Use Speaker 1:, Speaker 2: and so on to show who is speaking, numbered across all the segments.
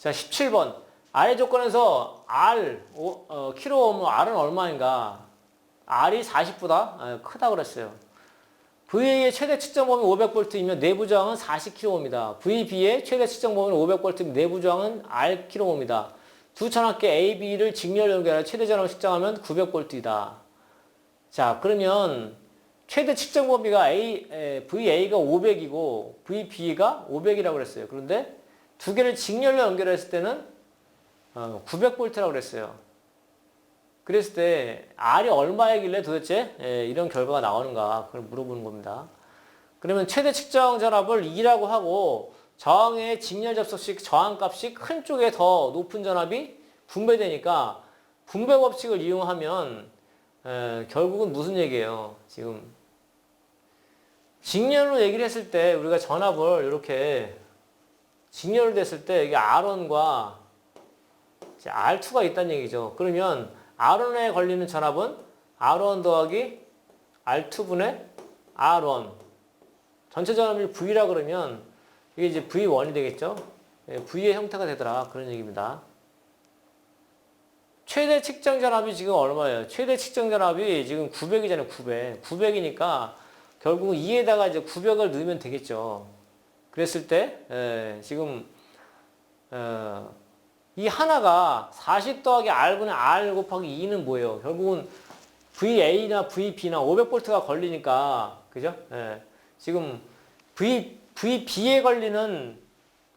Speaker 1: 자, 17번. 아래 조건에서 킬로오hm, R은 얼마인가? R이 40보다 크다 그랬어요. VA의 최대 측정 범위 500V이면 내부 저항은 40kΩ입니다. VB의 최대 측정 범위는 500V이면 내부 저항은 RkΩ입니다. 두 전압계 A, B를 직렬 연결해 최대 전압을 측정하면 900V이다. 자, 그러면 최대 측정 범위가 VA가 500이고 VB가 500이라고 그랬어요. 그런데 두 개를 직렬로 연결했을 때는 900V라고 그랬어요. 그랬을 때 R이 얼마이길래 도대체 이런 결과가 나오는가 그걸 물어보는 겁니다. 그러면 최대 측정 전압을 2라고 하고 저항의 직렬 접속식 저항값이 큰 쪽에 더 높은 전압이 분배되니까 분배 법칙을 이용하면 결국은 무슨 얘기예요? 지금 직렬로 얘기를 했을 때 우리가 전압을 이렇게 직렬로 됐을 때 이게 R1과 R2가 있다는 얘기죠. 그러면 R1에 걸리는 전압은 R1 더하기 R2분의 R1. 전체 전압을 V라 그러면 이게 이제 V1이 되겠죠. V의 형태가 되더라. 그런 얘기입니다. 최대 측정 전압이 지금 얼마예요? 최대 측정 전압이 지금 900이잖아요. 900. 900이니까 결국은 2에다가 이제 900을 넣으면 되겠죠. 그랬을 때 지금 이 하나가 40 더하기 R분의 R 곱하기 2는 뭐예요? 결국은 VA나 VB나 500V가 걸리니까, 그죠? 지금 VB에 걸리는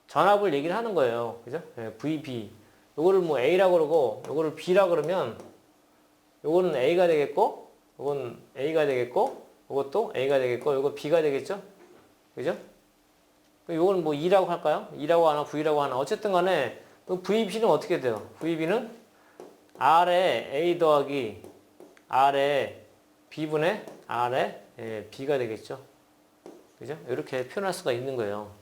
Speaker 1: 전압을 얘기를 하는 거예요. 그죠? VB. 요거를 뭐 A라고 그러고, 요거를 B라고 그러면, 요거는 A가 되겠고, 요건 A가 되겠고, 요것도 A가 되겠고, 요거 B가 되겠죠? 그죠? 요거는 뭐 E라고 할까요? E라고 하나, V라고 하나. 어쨌든 간에, VB는 어떻게 돼요? VB는 R에 A 더하기 R에 B분의 R에 B가 되겠죠. 그죠? 이렇게 표현할 수가 있는 거예요.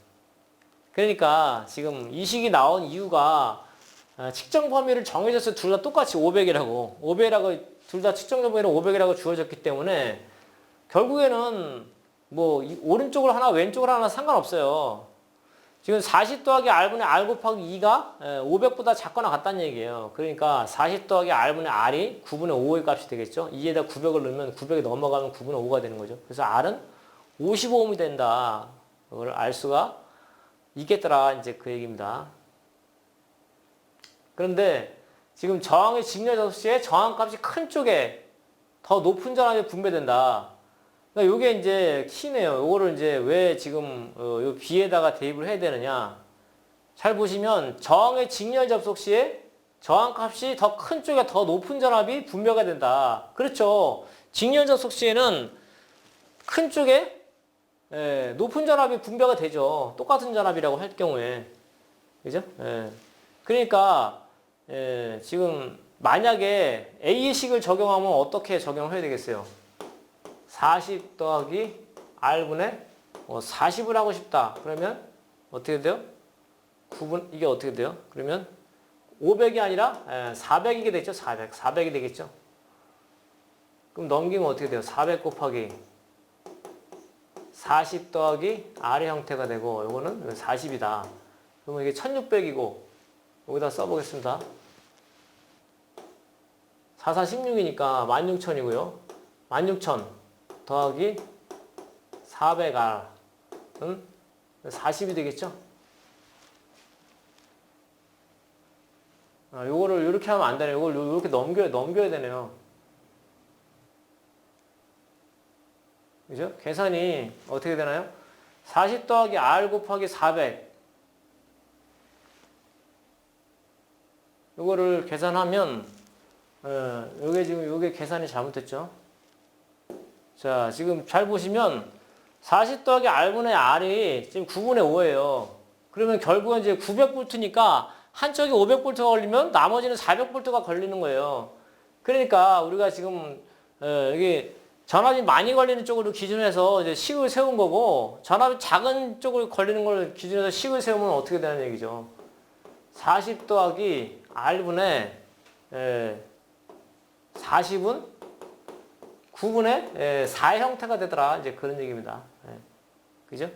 Speaker 1: 그러니까 지금 이 식이 나온 이유가 측정 범위를 정해졌어요. 둘 다 똑같이 500이라고. 500이라고, 둘 다 측정 범위는 500이라고 주어졌기 때문에 결국에는 뭐 오른쪽으로 하나 왼쪽으로 하나 상관없어요. 지금 40 더하기 R분의 R 곱하기 2가 500보다 작거나 같다는 얘기예요. 그러니까 40 더하기 R분의 R이 9분의 5의 값이 되겠죠. 2에다 900을 넣으면 900이 넘어가면 9분의 5가 되는 거죠. 그래서 R은 55ohm이 된다. 그걸 알 수가 있겠더라. 이제 그 얘기입니다. 그런데 지금 저항의 직렬 접시에 저항값이 큰 쪽에 더 높은 전압이 분배된다. 그러니까 요게 이제 키네요. 요거를 이제 왜 지금 요 B에다가 대입을 해야 되느냐. 잘 보시면 저항의 직렬 접속 시에 저항값이 더 큰 쪽에 더 높은 전압이 분배가 된다. 그렇죠. 직렬 접속 시에는 큰 쪽에 높은 전압이 분배가 되죠. 똑같은 전압이라고 할 경우에. 그죠? 그러니까 지금 만약에 A식을 적용하면 어떻게 적용해야 되겠어요? 40 더하기 R분의 40을 하고 싶다. 그러면 어떻게 돼요? 9분, 이게 어떻게 돼요? 그러면 500이 아니라 400이게 되죠. 400이 되겠죠. 그럼 넘기면 어떻게 돼요? 400 곱하기 40 더하기 R의 형태가 되고 요거는 40이다. 그러면 이게 1600이고 여기다 써보겠습니다. 44 16이니까 16,000이고요. 16,000 더하기 400R은 40이 되겠죠? 요거를 이렇게 하면 안 되네요. 요걸 이렇게 넘겨야 되네요. 그죠? 계산이 어떻게 되나요? 40 더하기 R 곱하기 400. 요거를 계산하면, 요게 계산이 잘못됐죠? 자, 지금 잘 보시면 40 더하기 R분의 R이 지금 9분의 5예요. 그러면 결국은 이제 900V니까 한쪽이 500V가 걸리면 나머지는 400V가 걸리는 거예요. 그러니까 우리가 지금 여기 전압이 많이 걸리는 쪽으로 기준해서 이제 식을 세운 거고 전압이 작은 쪽으로 걸리는 걸 기준해서 식을 세우면 어떻게 되는 얘기죠? 40 더하기 R분의 40은 9분의 4의 형태가 되더라. 이제 그런 얘기입니다. 그죠?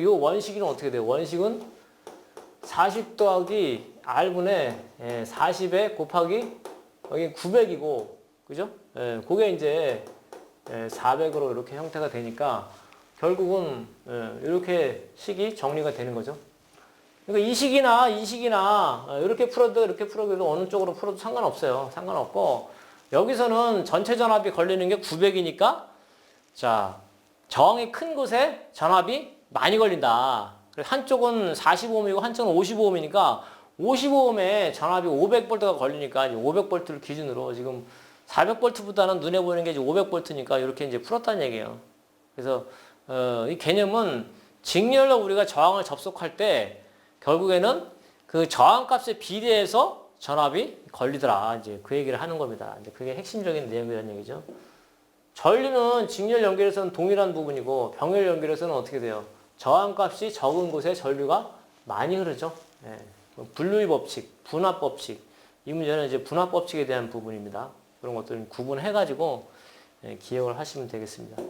Speaker 1: 요 원식은 어떻게 돼요? 원식은 40 더하기 R분의 40에 곱하기 여기 900이고, 그죠? 예, 그게 이제 400으로 이렇게 형태가 되니까 결국은 이렇게 식이 정리가 되는 거죠. 그러니까 이 식이나 이렇게 풀어도 이렇게 풀어도 어느 쪽으로 풀어도 상관없어요. 상관없고 여기서는 전체 전압이 걸리는 게 900이니까 자, 저항이 큰 곳에 전압이 많이 걸린다. 그래서 한쪽은 45ohm이고 한쪽은 55ohm이니까 55ohm에 전압이 500V가 걸리니까 이제 500V를 기준으로 지금 400V보다는 눈에 보이는 게 이제 500V니까 이렇게 이제 풀었다는 얘기예요. 그래서 이 개념은 직렬로 우리가 저항을 접속할 때 결국에는 그 저항값에 비례해서 전압이 걸리더라. 이제 그 얘기를 하는 겁니다. 이제 그게 핵심적인 내용이라는 얘기죠. 전류는 직렬 연결에서는 동일한 부분이고 병렬 연결에서는 어떻게 돼요? 저항값이 적은 곳에 전류가 많이 흐르죠. 예. 분류의 법칙, 분압 법칙. 이 문제는 이제 분압 법칙에 대한 부분입니다. 그런 것들은 구분해가지고 기억을 하시면 되겠습니다.